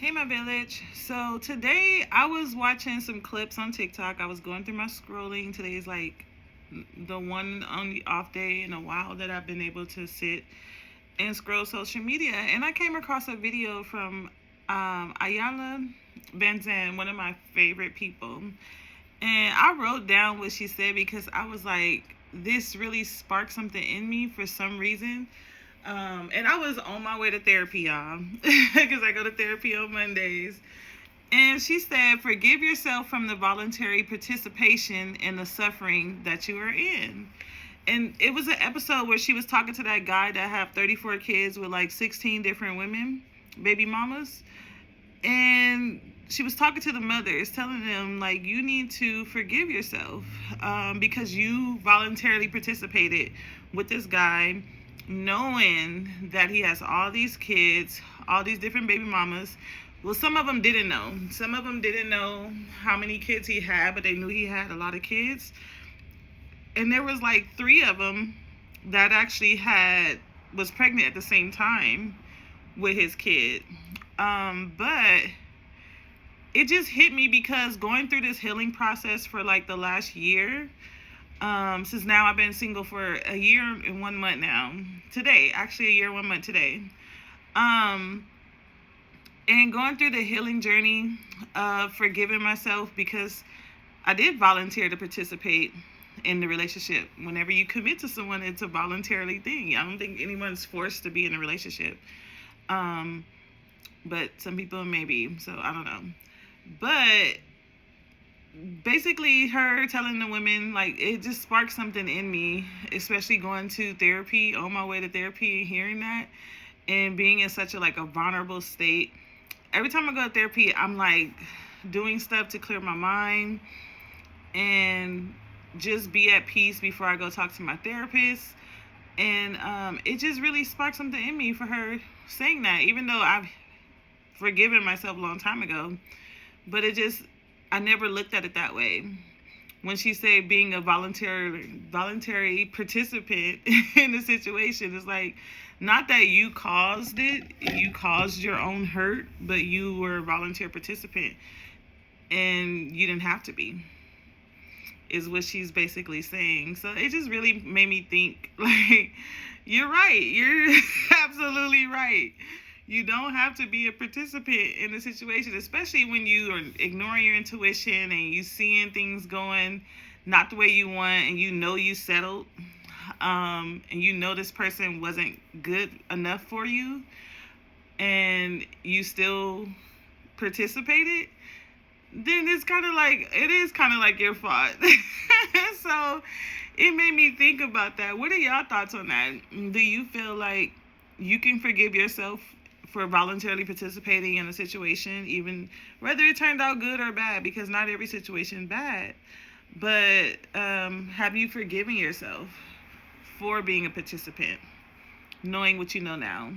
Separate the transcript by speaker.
Speaker 1: Hey, my village. So today I was watching some clips on TikTok. I was going through my scrolling. Today is like the one only off day in a while that I've been able to sit and scroll social media. And I came across a video from Ayala Van, one of my favorite people. And I wrote down what she said because I was like, this really sparked something in me for some reason. And I was on my way to therapy, y'all, because I go to therapy on Mondays. And she said, forgive yourself from the voluntary participation in the suffering that you are in. And it was an episode where she was talking to that guy that have 34 kids with like 16 different women, baby mamas. And she was talking to the mothers, telling them, like, you need to forgive yourself because you voluntarily participated with this guy, knowing that he has all these kids, all these different baby mamas. Well, some of them didn't know. Some of them didn't know how many kids he had, but they knew he had a lot of kids. And there was like 3 of them that actually was pregnant at the same time with his kid. But it just hit me because going through this healing process for like the last year, since now I've been single for a year and 1 month now. Today, actually a year and 1 month today. And going through the healing journey of forgiving myself because I did volunteer to participate in the relationship. Whenever you commit to someone, it's a voluntarily thing. I don't think anyone's forced to be in a relationship. But some people maybe, so I don't know. But basically her telling the women, like, it just sparked something in me, especially going to therapy, on my way to therapy, and hearing that and being in such a vulnerable state. Every time I go to therapy, I'm like doing stuff to clear my mind and just be at peace before I go talk to my therapist. And it just really sparked something in me for her saying that, even though I've forgiven myself a long time ago. But I never looked at it that way. When she said being a voluntary participant in the situation, it's like, not that you caused it, you caused your own hurt, but you were a volunteer participant and you didn't have to be, is what she's basically saying. So it just really made me think, like, you're right. You're absolutely right. You don't have to be a participant in the situation, especially when you are ignoring your intuition and you seeing things going not the way you want, and you settled, and you know this person wasn't good enough for you, and you still participated. Then it is kind of like your fault. So it made me think about that. What are y'all thoughts on that? Do you feel like you can forgive yourself for voluntarily participating in a situation, even whether it turned out good or bad, because not every situation is bad? But have you forgiven yourself for being a participant, knowing what you know now?